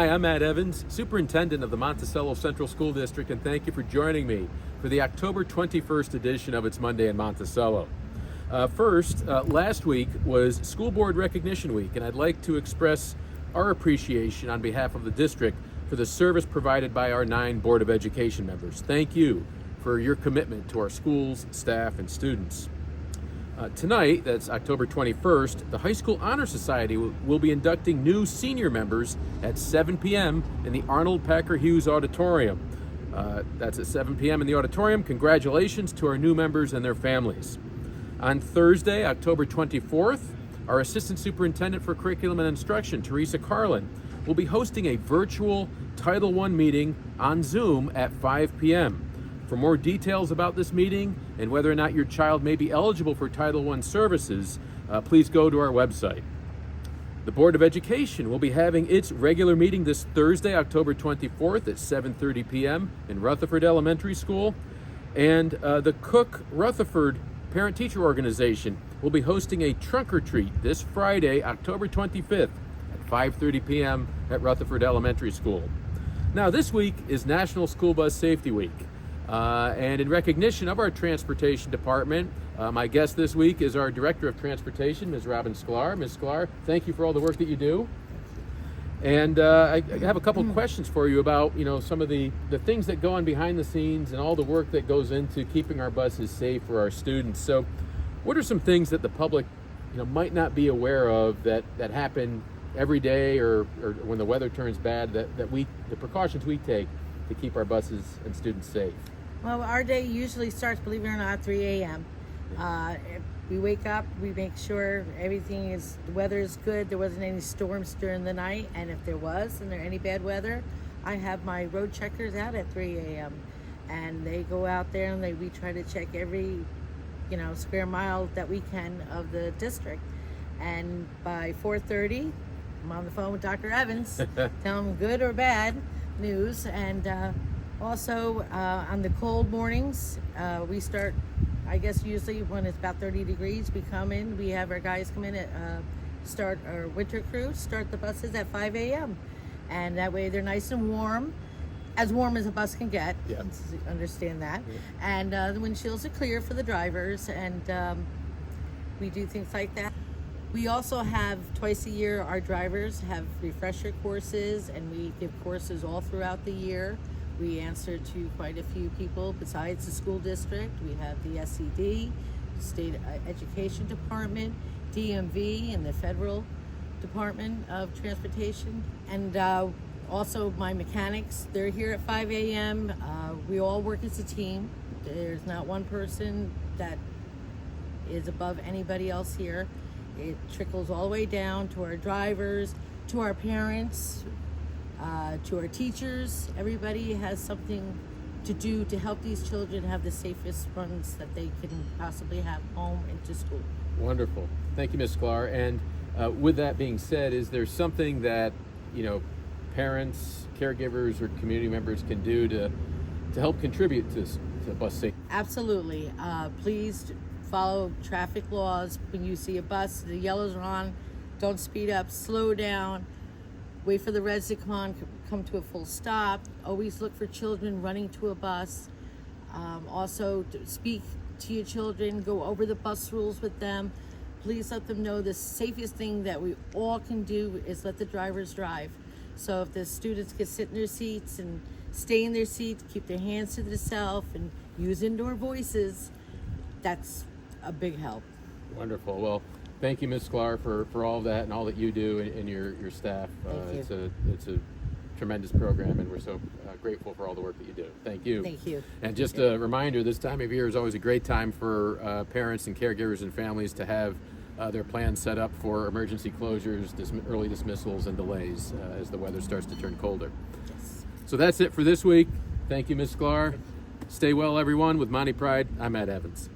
Hi, I'm Matt Evans, Superintendent of the Monticello Central School District, and thank you for joining me for the October 21st edition of It's Monday in Monticello. Last week was School Board Recognition Week, and I'd like to express our appreciation on behalf of the district for the service provided by our 9 Board of Education members. Thank you for your commitment to our schools, staff, and students. Tonight, that's October 21st, the High School Honor Society will be inducting new senior members at 7 p.m. in the Arnold Packer Hughes Auditorium. That's at 7 p.m. in the auditorium. Congratulations to our new members and their families. On Thursday, October 24th, our Assistant Superintendent for Curriculum and Instruction, Teresa Carlin, will be hosting a virtual Title I meeting on Zoom at 5 p.m. For more details about this meeting and whether or not your child may be eligible for Title I services, please go to our website. The Board of Education will be having its regular meeting this Thursday, October 24th at 7:30 p.m. in Rutherford Elementary School. And the Cook Rutherford Parent-Teacher Organization will be hosting a trunk or treat this Friday, October 25th at 5:30 p.m. at Rutherford Elementary School. Now, this week is National School Bus Safety Week. And in recognition of our transportation department, my guest this week is our Director of Transportation, Ms. Robin Sklar. Ms. Sklar, thank you for all the work that you do. And I have a couple of questions for you about, some of the things that go on behind the scenes and all the work that goes into keeping our buses safe for our students. So what are some things that the public, might not be aware of that happen every day or when the weather turns bad, the precautions we take to keep our buses and students safe? Well, our day usually starts, believe it or not, 3 a.m. We wake up, we make sure the weather is good. There wasn't any storms during the night, and if there was, and there any bad weather, I have my road checkers out at 3 a.m. and they go out there and we try to check every, square mile that we can of the district. And by 4:30, I'm on the phone with Dr. Evans, tell him good or bad news. And also on the cold mornings, we start, I guess usually when it's about 30 degrees, we have our guys come in at start our winter crew, start the buses at 5 a.m. and that way they're nice and warm as a bus can get. Yeah. Understand that. Yeah. And the windshields are clear for the drivers, and we do things like that. We also have twice a year, our drivers have refresher courses, and we give courses all throughout the year. We answer to quite a few people besides the school district. We have the SED, State Education Department, DMV, and the Federal Department of Transportation. And also my mechanics, they're here at 5 a.m. We all work as a team. There's not one person that is above anybody else here. It trickles all the way down to our drivers, to our parents, to our teachers. Everybody has something to do to help these children have the safest runs that they can possibly have home and to school. Wonderful. Thank you, Ms. Sklar. And with that being said, is there something that, parents, caregivers, or community members can do to help contribute to bus safety? Absolutely. Please follow traffic laws. When you see a bus, the yellows are on, don't speed up, slow down, wait for the reds to come to a full stop. Always look for children running to a bus. Also, speak to your children, go over the bus rules with them. Please let them know the safest thing that we all can do is let the drivers drive. So if the students can sit in their seats and stay in their seats, keep their hands to themselves and use indoor voices, that's a big help. Wonderful. Well, thank you, Ms. Sklar, for all of that and all that you do and your staff. Thank you. It's a tremendous program, and we're so grateful for all the work that you do. Thank you. Thank you. And just a reminder, this time of year is always a great time for parents and caregivers and families to have their plans set up for emergency closures, early dismissals, and delays as the weather starts to turn colder. Yes. So that's it for this week. Thank you, Ms. Sklar. Stay well, everyone. With Monty Pride, I'm Matt Evans.